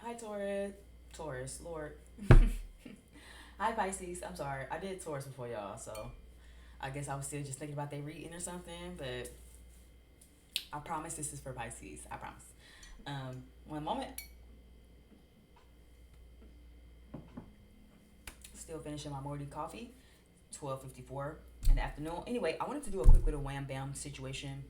Hi, Taurus, Lord. Hi, Pisces. I'm sorry. I did Taurus before y'all, so I guess I was still just thinking about they reading or something, but I promise this is for Pisces. I promise. One moment. Still finishing my morning coffee. 12:54 in the afternoon. Anyway, I wanted to do a quick little wham bam situation.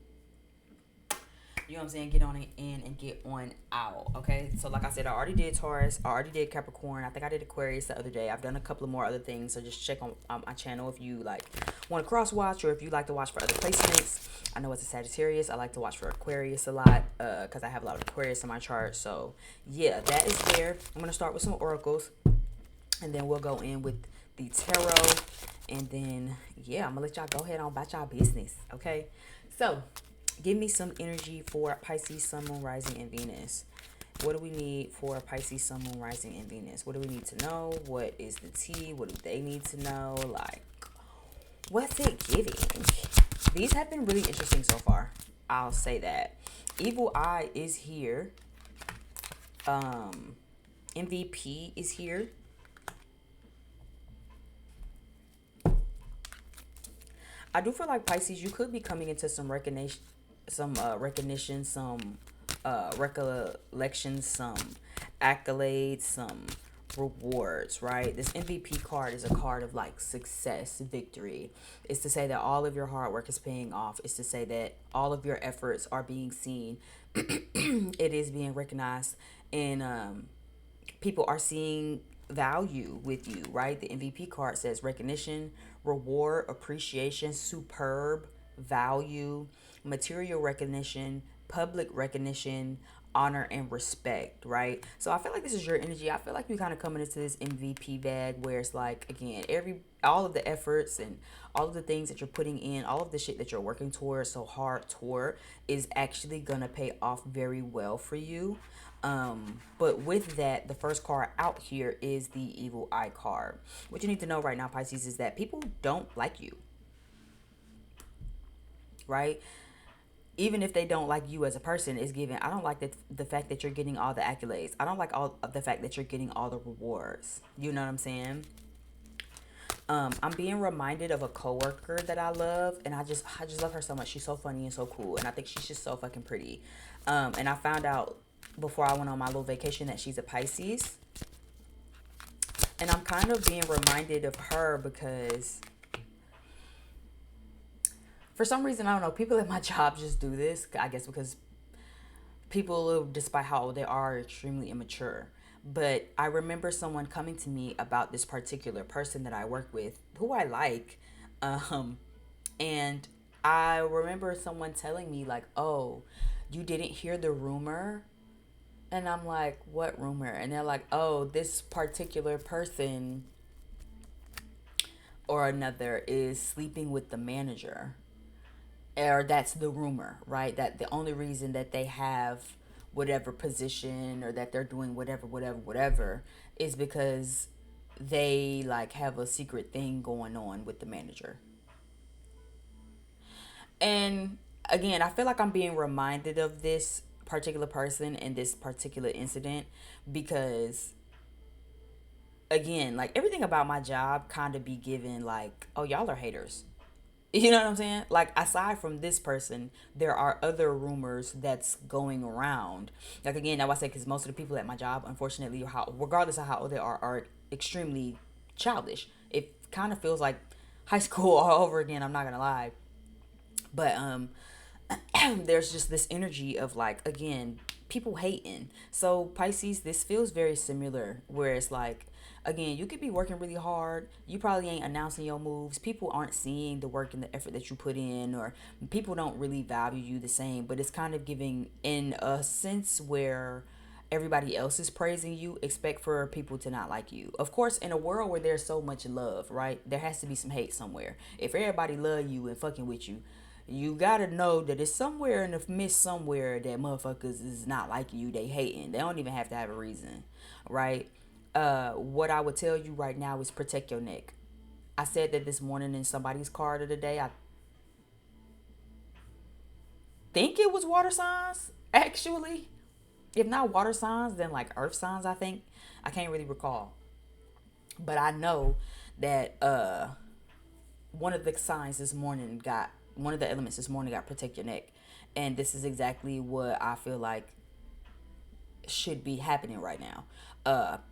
You know what I'm saying? Get on it in and get on out. Okay. So like I said, I already did Taurus. I already did Capricorn. I think I did Aquarius the other day. I've done a couple of more other things. So just check on my channel if you like want to cross watch or if you like to watch for other placements. I know it's a Sagittarius. I like to watch for Aquarius a lot because I have a lot of Aquarius in my chart. So yeah, that is there. I'm gonna start with some oracles, and then we'll go in with the tarot, and then yeah, I'm gonna let y'all go ahead on about y'all business. Okay. So give me some energy for Pisces, Sun, Moon, Rising, and Venus. What do we need for Pisces, Sun, Moon, Rising, and Venus? What do we need to know? What is the tea? What do they need to know? Like, what's it giving? These have been really interesting so far. I'll say that. Evil Eye is here. MVP is here. I do feel like Pisces, you could be coming into some recognition, some recollection, some accolades, some rewards, right? This MVP card is a card of like success, victory. It's to say that all of your hard work is paying off. It's to say that all of your efforts are being seen. It is being recognized, and people are seeing value with you, right? The MVP card says recognition, reward, appreciation, superb, value, material recognition, public recognition, honor, and respect, right? So I feel like this is your energy. I feel like you're kind of coming into this MVP bag where it's like, again, all of the efforts and all of the things that you're putting in, all of the shit that you're working towards so hard toward is actually gonna pay off very well for you. But with that, the first card out here is the Evil Eye card. What you need to know right now, Pisces, is that people don't like you, right? Even if they don't like you as a person, is given. I don't like the fact that you're getting all the accolades. I don't like all of the fact that you're getting all the rewards. You know what I'm saying? I'm being reminded of a coworker that I love, and I just love her so much. She's so funny and so cool, and I think she's just so fucking pretty. And I found out before I went on my little vacation that she's a Pisces, and I'm kind of being reminded of her because for some reason I don't know. People at my job just do this. I guess because people, despite how old they are extremely immature. But I remember someone coming to me about this particular person that I work with who I like, um and I remember someone telling me like, oh, you didn't hear the rumor. And I'm like, what rumor? And they're like, oh, this particular person or another is sleeping with the manager, or that's the rumor, right? That the only reason that they have whatever position or that they're doing whatever is because they like have a secret thing going on with the manager. And again, I feel like I'm being reminded of this particular person and this particular incident because again, like everything about my job kind of be given like, oh, y'all are haters. You know what I'm saying? Like aside from this person, there are other rumors that's going around. Like again, now I say because most of the people at my job, unfortunately, regardless of how old they are extremely childish. It kind of feels like high school all over again. I'm not gonna lie, but there's just this energy of like again people hating. So Pisces, this feels very similar where it's like again you could be working really hard, you probably ain't announcing your moves, people aren't seeing the work and the effort that you put in, or people don't really value you the same, but it's kind of giving in a sense where everybody else is praising you, expect for people to not like you. Of course, in a world where there's so much love, right, there has to be some hate somewhere. If everybody love you and fucking with you, you gotta know that it's somewhere in the midst somewhere that motherfuckers is not like you, they hating. They don't even have to have a reason, right? What I would tell you right now is protect your neck. I said that this morning in somebody's card of the day. I think it was water signs, actually. If not water signs, then like earth signs, I think. I can't really recall. But I know that one of the signs this morning got one of the elements this morning got protect your neck. And this is exactly what I feel like should be happening right now.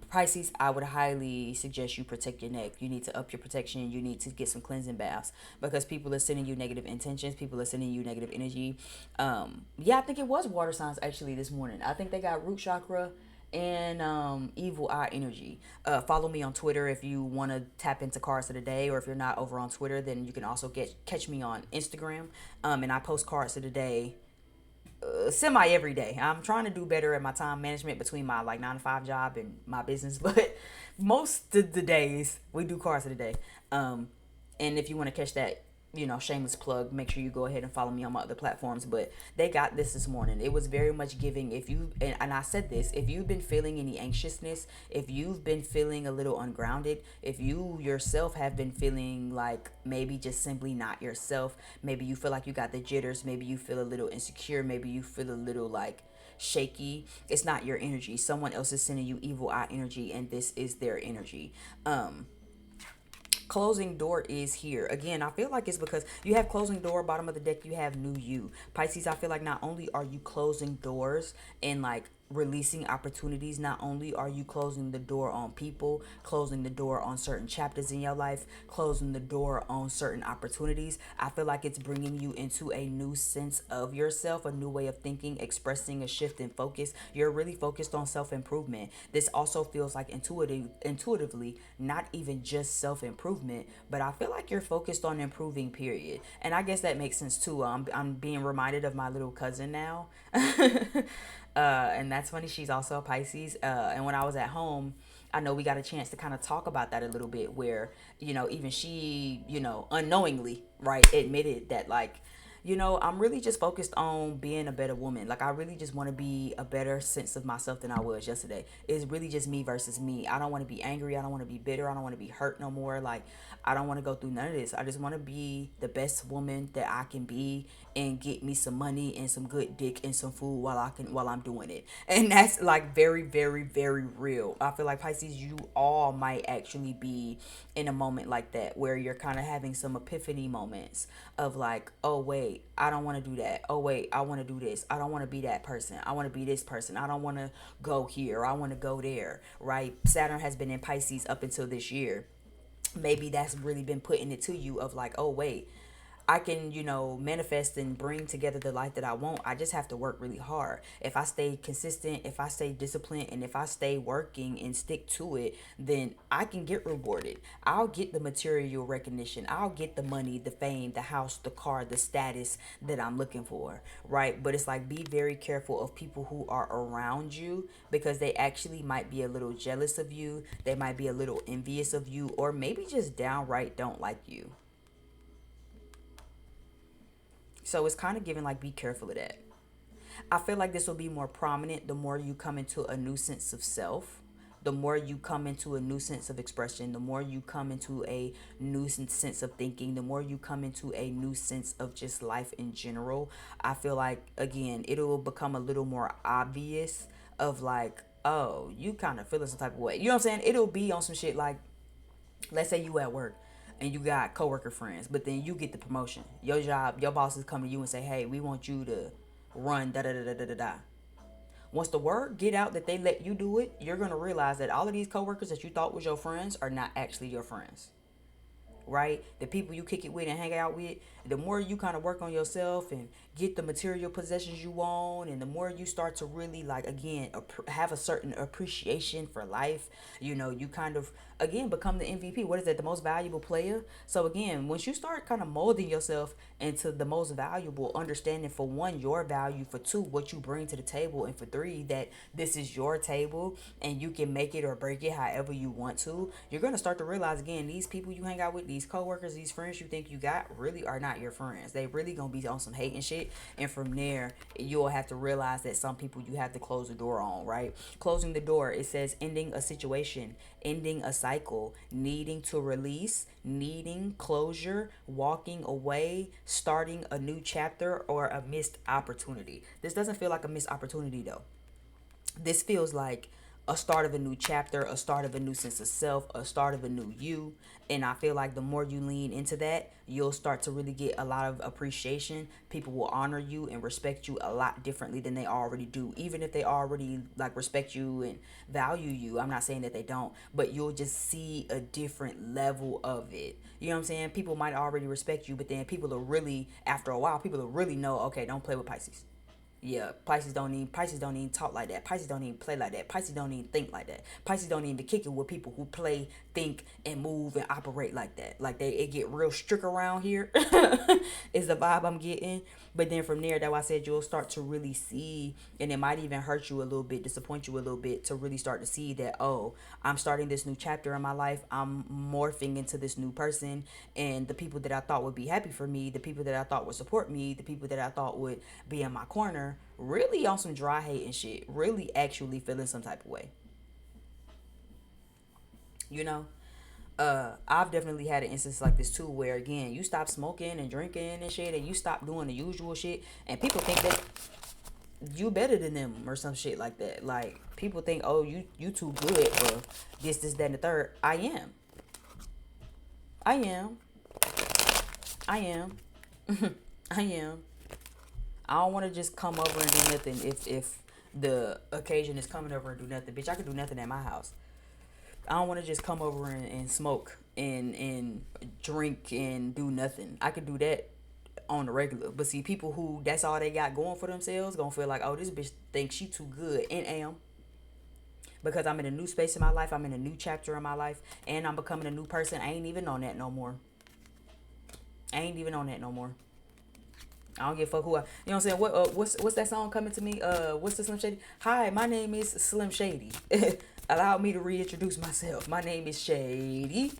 Pisces, I would highly suggest you protect your neck. You need to up your protection. You need to get some cleansing baths because people are sending you negative intentions. People are sending you negative energy. Yeah, I think it was water signs actually this morning. I think they got root chakra and evil eye energy. Follow me on Twitter if you want to tap into cards of the day, or if you're not over on Twitter, then you can also catch me on Instagram. And I post cards of the day semi every day. I'm trying to do better at my time management between my like 9 to 5 job and my business, but most of the days we do cards of the day. And if you want to catch that, shameless plug, make sure you go ahead and follow me on my other platforms. But they got this morning. It was very much giving. If you and I said this, if you've been feeling any anxiousness, if you've been feeling a little ungrounded, if you yourself have been feeling like maybe just simply not yourself, maybe you feel like you got the jitters, maybe you feel a little insecure, maybe you feel a little like shaky, it's not your energy. Someone else is sending you evil eye energy, and this is their energy. Closing door is here again. I feel like it's because you have closing door, bottom of the deck, you have new you. Pisces, I feel like not only are you closing doors and like releasing opportunities, not only are you closing the door on people, closing the door on certain chapters in your life, closing the door on certain opportunities, I feel like it's bringing you into a new sense of yourself, a new way of thinking, expressing a shift in focus. You're really focused on self-improvement. This also feels like intuitively not even just self-improvement, but I feel like you're focused on improving, period. And I guess that makes sense too. I'm being reminded of my little cousin now. And that's funny. She's also a Pisces. And when I was at home, I know we got a chance to kind of talk about that a little bit, where, even she, unknowingly, right, admitted that, like, I'm really just focused on being a better woman. Like, I really just want to be a better sense of myself than I was yesterday. It's really just me versus me. I don't want to be angry. I don't want to be bitter. I don't want to be hurt no more. Like, I don't want to go through none of this. I just want to be the best woman that I can be and get me some money and some good dick and some food while I'm doing it. And that's like very, very, very real. I feel like Pisces, you all might actually be in a moment like that where you're kind of having some epiphany moments of like, oh wait, I don't want to do that. Oh wait, I want to do this. I don't want to be that person. I want to be this person. I don't want to go here. I want to go there, right? Saturn has been in Pisces up until this year. Maybe that's really been putting it to you of like, oh wait, I can, manifest and bring together the life that I want. I just have to work really hard. If I stay consistent, if I stay disciplined, and if I stay working and stick to it, then I can get rewarded. I'll get the material recognition. I'll get the money, the fame, the house, the car, the status that I'm looking for, right? But it's like, be very careful of people who are around you, because they actually might be a little jealous of you. They might be a little envious of you, or maybe just downright don't like you. So it's kind of giving like, be careful of that. I feel like this will be more prominent the more you come into a new sense of self, the more you come into a new sense of expression, the more you come into a new sense of thinking, the more you come into a new sense of just life in general. I feel like, again, it'll become a little more obvious of like, oh, you kind of feeling some type of way. You know what I'm saying? It'll be on some shit like, let's say you at work and you got coworker friends, but then you get the promotion. Your job, your bosses come to you and say, "Hey, we want you to run da da da da da da da." Once the word get out that they let you do it, you're gonna realize that all of these coworkers that you thought was your friends are not actually your friends, right? The people you kick it with and hang out with, the more you kind of work on yourself and get the material possessions you want, and the more you start to really like, again, have a certain appreciation for life, you kind of, again, become the MVP. What is that? The most valuable player. So again, once you start kind of molding yourself into the most valuable, understanding, for one, your value, for two, what you bring to the table, and for three, that this is your table and you can make it or break it however you want to, you're going to start to realize, again, these people you hang out with, these coworkers, these friends you think you got, really are not your friends. They really going to be on some hate and shit. And from there, you'll have to realize that some people you have to close the door on, right? Closing the door, it says ending a situation, ending a cycle, needing to release, needing closure, walking away, starting a new chapter, or a missed opportunity. This doesn't feel like a missed opportunity though. This feels like a start of a new chapter, a start of a new sense of self, a start of a new you. And I feel like the more you lean into that, you'll start to really get a lot of appreciation. People will honor you and respect you a lot differently than they already do. Even if they already like respect you and value you. I'm not saying that they don't, but you'll just see a different level of it. You know what I'm saying? People might already respect you, but then people will really, after a while, people will really know, okay, don't play with Pisces. Yeah, Pisces don't even talk like that. Pisces don't even play like that. Pisces don't even think like that. Pisces don't even kick it with people who play, think, and move and operate like that. Like it get real strict around here. Is the vibe I'm getting. But then from there, that's why I said you'll start to really see, and it might even hurt you a little bit, disappoint you a little bit, to really start to see that, oh, I'm starting this new chapter in my life. I'm morphing into this new person, and the people that I thought would be happy for me, the people that I thought would support me, the people that I thought would be in my corner, really on some dry hate and shit, really actually feeling some type of way. You know? I've definitely had an instance like this too, where again, you stop smoking and drinking and shit, and you stop doing the usual shit, and people think that you better than them or some shit like that. Like people think, oh, you too good for this, that, and the third. I am, I am, I am. I don't want to just come over and do nothing if the occasion is coming over and do nothing. Bitch, I can do nothing at my house. I don't want to just come over and smoke and drink and do nothing. I could do that on the regular. But see, people who that's all they got going for themselves gonna feel like, oh, this bitch thinks she too good, and am, because I'm in a new space in my life. I'm in a new chapter in my life, and I'm becoming a new person. I ain't even on that no more. I ain't even on that no more. I don't give a fuck who I. You know what I'm saying? What's that song coming to me? What's the Slim Shady? Hi, my name is Slim Shady. Allow me to reintroduce myself. My name is Shady.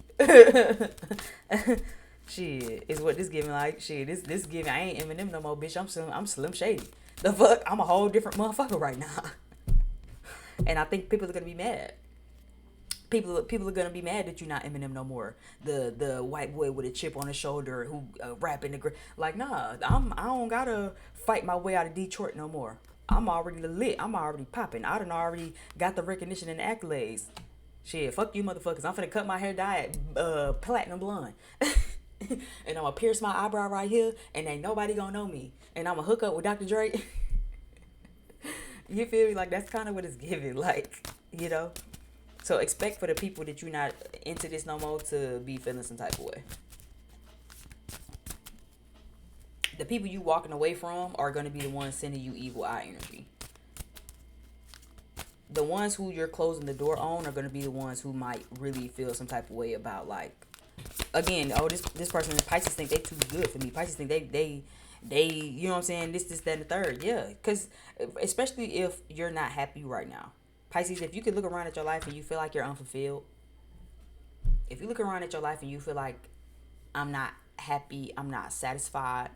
Shit, is what this giving like. Shit, this giving. I ain't Eminem no more, bitch. I'm Slim Shady. The fuck? I'm a whole different motherfucker right now. And I think people are gonna be mad. People are gonna be mad that you're not Eminem no more. The white boy with a chip on his shoulder who rapping like, nah. I don't gotta fight my way out of Detroit no more. I'm already lit. I'm already popping. I done already got the recognition and the accolades. Shit, fuck you motherfuckers. I'm finna cut my hair dye platinum blonde. And I'm gonna pierce my eyebrow right here, and ain't nobody gonna know me. And I'm gonna hook up with Dr. Dre. You feel me? Like that's kind of what it's giving. Like, you know. So expect for the people that you're not into this no more to be feeling some type of way. The people you walking away from are going to be the ones sending you evil eye energy. The ones who you're closing the door on are going to be the ones who might really feel some type of way about, like, again, oh, this person, Pisces think they too good for me. Pisces think they you know what I'm saying, this, that, and the third. Yeah, because especially if you're not happy right now. Pisces, if you could look around at your life and you feel like you're unfulfilled, if you look around at your life and you feel like I'm not happy, I'm not satisfied,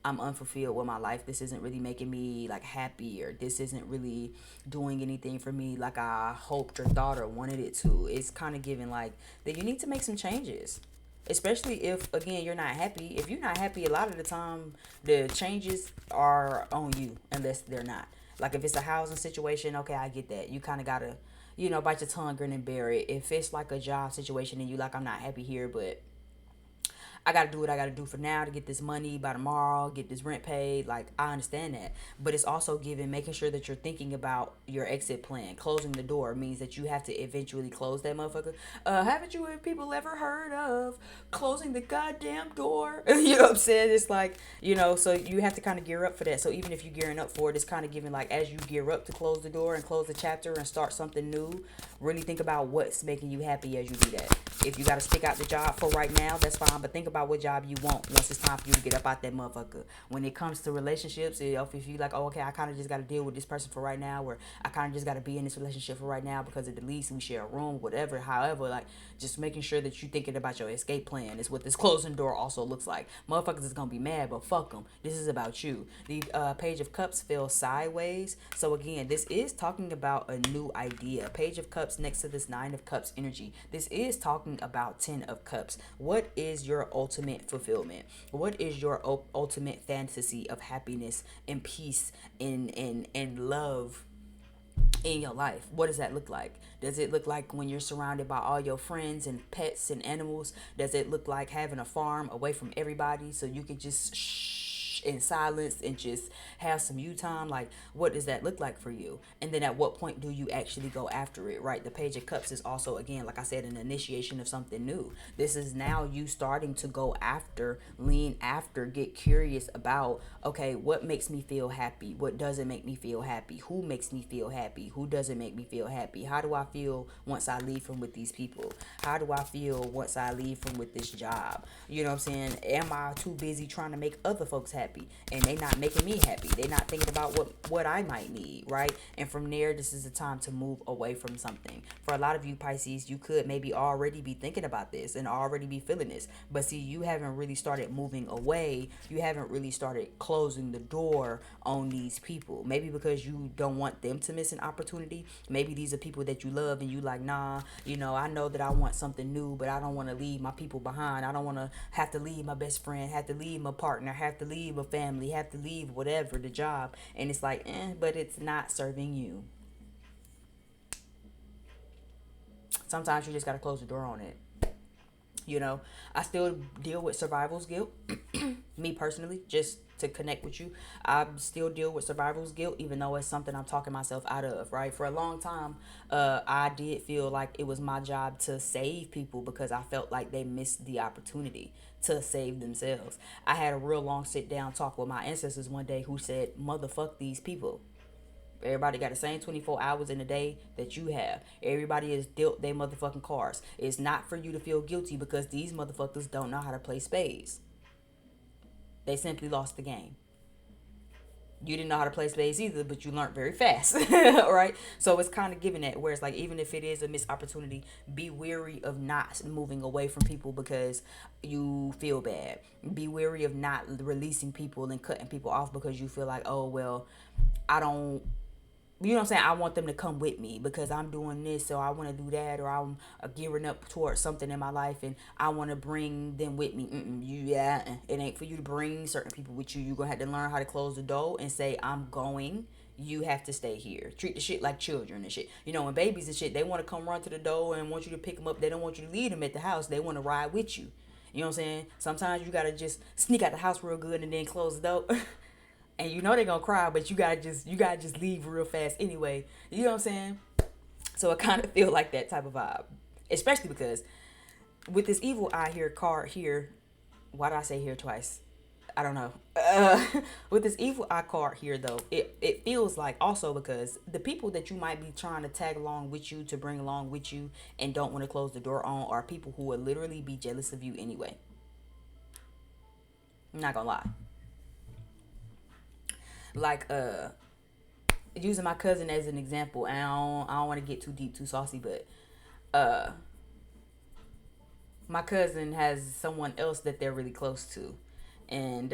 I'm unfulfilled with my life, this isn't really making me like happy, or this isn't really doing anything for me like I hoped or thought or wanted it to, it's kind of giving like that you need to make some changes. Especially if, again, you're not happy. If you're not happy, a lot of the time the changes are on you, unless they're not. Like if it's a housing situation, okay, I get that. You kind of gotta, bite your tongue, grin and bear it. If it's like a job situation and you like, I'm not happy here, but I gotta do what I gotta do for now to get this money by tomorrow, get this rent paid. Like, I understand that. But it's also giving, making sure that you're thinking about your exit plan. Closing the door means that you have to eventually close that motherfucker. Haven't you people ever heard of closing the goddamn door? You know what I'm saying? It's like, so you have to kind of gear up for that. So even if you're gearing up for it, it's kind of giving like, as you gear up to close the door and close the chapter and start something new, really think about what's making you happy as you do that. If you gotta stick out the job for right now, that's fine. But think about what job you want once it's time for you to get up out that motherfucker. When it comes to relationships, if you like, oh, okay, I kind of just gotta deal with this person for right now, or I kind of just gotta be in this relationship for right now because at the least we share a room, whatever. However, like, just making sure that you're thinking about your escape plan is what this closing door also looks like. Motherfuckers is gonna be mad, but fuck them. This is about you. The Page of Cups fell sideways. So again, this is talking about a new idea. Page of Cups next to this Nine of Cups energy. This is talking about 10 of Cups. What is your ultimate fulfillment? What is your ultimate fantasy of happiness and peace and love in your life? What does that look like? Does it look like when you're surrounded by all your friends and pets and animals? Does it look like having a farm away from everybody so you can just shh in silence and just have some you time? Like, what does that look like for you? And then at what point do you actually go after it, right? The Page of Cups is also, again, like I said, an initiation of something new. This is now you starting to go after, lean after, get curious about, okay, what makes me feel happy? What doesn't make me feel happy? Who makes me feel happy? Who doesn't make me feel happy? How do I feel once I leave from with these people? How do I feel once I leave from with this job? You know what I'm saying? Am I too busy trying to make other folks happy and they not making me happy? They not thinking about what I might need, right? And from there, this is the time to move away from something. For a lot of you Pisces, you could maybe already be thinking about this and already be feeling this, but see, you haven't really started moving away. You haven't really started closing the door on these people. Maybe because you don't want them to miss an opportunity. Maybe these are people that you love and you like, nah, you know, I know that I want something new, but I don't want to leave my people behind. I don't want to have to leave my best friend, have to leave my partner, have to leave a family, have to leave whatever, the job. And it's like, but it's not serving you. Sometimes you just got to close the door on it. You know, I still deal with survival's guilt. Me personally, just to connect with you, I still deal with survival's guilt, even though it's something I'm talking myself out of, right? For a long time, I did feel like it was my job to save people because I felt like they missed the opportunity to save themselves. I had a real long sit down talk with my ancestors one day who said, motherfuck these people. Everybody got the same 24 hours in a day that you have. Everybody is dealt their motherfucking cards. It's not for you to feel guilty because these motherfuckers don't know how to play spades. They simply lost the game. You didn't know how to play spades either, but you learned very fast, right? So it's kind of giving that, where it's like, even if it is a missed opportunity, be wary of not moving away from people because you feel bad. Be wary of not releasing people and cutting people off because you feel like, oh, well, I don't, you know what I'm saying? I want them to come with me because I'm doing this, or I want to do that, or I'm gearing up towards something in my life and I want to bring them with me. It ain't for you to bring certain people with you. You're going to have to learn how to close the door and say, I'm going. You have to stay here. Treat the shit like children and shit. You know, when babies and shit, they want to come run to the door and want you to pick them up. They don't want you to leave them at the house. They want to ride with you. You know what I'm saying? Sometimes you got to just sneak out the house real good and then close the door. And you know they're gonna cry, but you gotta just leave real fast anyway. You know what I'm saying? So it kind of feel like that type of vibe, especially because with this evil eye here card here, why did I say here twice? I don't know. With this evil eye card here though, it feels like also because the people that you might be trying to tag along with you, to bring along with you, and don't want to close the door on, are people who will literally be jealous of you anyway. I'm not gonna lie. Like using my cousin as an example, and I don't want to get too deep, too saucy, but uh my cousin has someone else that they're really close to, and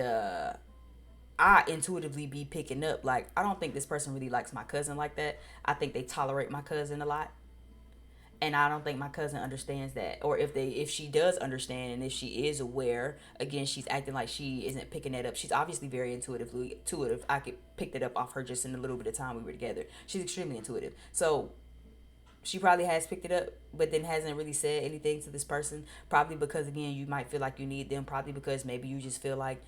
I intuitively be picking up, like, I don't think this person really likes my cousin like that. I think they tolerate my cousin a lot, and I don't think my cousin understands that. Or if she does understand, and if she is aware, again, she's acting like she isn't picking that up. She's obviously very intuitive. I could pick that up off her just in a little bit of time we were together. She's extremely intuitive, so she probably has picked it up, but then hasn't really said anything to this person. Probably because, again, you might feel like you need them. Probably because maybe you just feel like,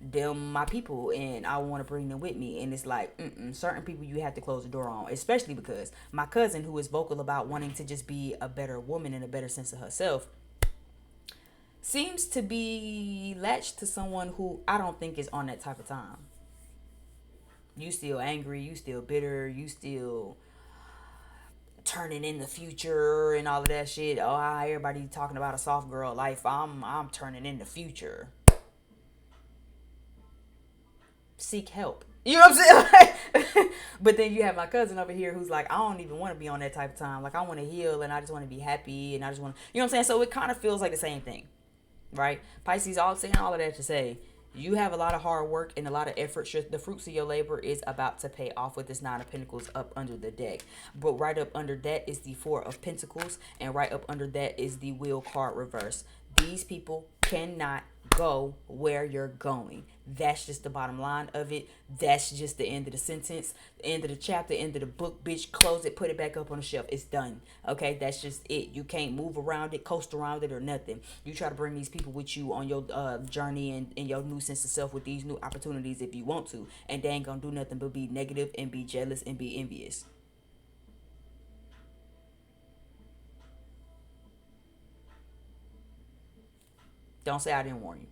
them my people and I want to bring them with me. And it's like, certain people you have to close the door on, especially because my cousin, who is vocal about wanting to just be a better woman and a better sense of herself, seems to be latched to someone who I don't think is on that type of time. You still angry, you still bitter, you still turning in the future and all of that shit. Oh, everybody talking about a soft girl life. I'm turning in the future. Seek help. You know what I'm saying? But then you have my cousin over here who's like, I don't even want to be on that type of time. Like, I want to heal and I just want to be happy and I just want to, you know what I'm saying? So it kind of feels like the same thing, right? Pisces, all saying all of that to say, you have a lot of hard work and a lot of effort. The fruits of your labor is about to pay off with this Nine of Pentacles up under the deck. But right up under that is the Four of Pentacles. And right up under that is the Wheel card reverse. These people cannot go where you're going. That's just the bottom line of it. That's just the end of the sentence, the end of the chapter, end of the book. Bitch, close it, put it back up on the shelf. It's done. Okay, that's just it. You can't move around it, coast around it, or nothing. You try to bring these people with you on your journey and your new sense of self with these new opportunities if you want to, and they ain't gonna do nothing but be negative and be jealous and be envious. Don't say I didn't warn you.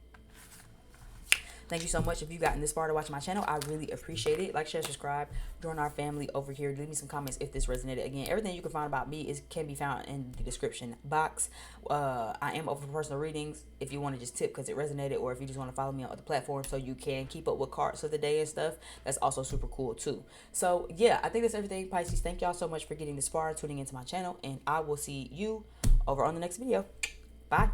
Thank you so much if you've gotten this far to watch my channel. I really appreciate it. Like, share, subscribe, join our family over here. Leave me some comments if this resonated. Again, everything you can find about me can be found in the description box. I am open for personal readings if you want to just tip because it resonated, or if you just want to follow me on other platforms so you can keep up with cards of the day and stuff. That's also super cool too. So yeah, I think that's everything, Pisces. Thank y'all so much for getting this far, tuning into my channel, and I will see you over on the next video. Bye.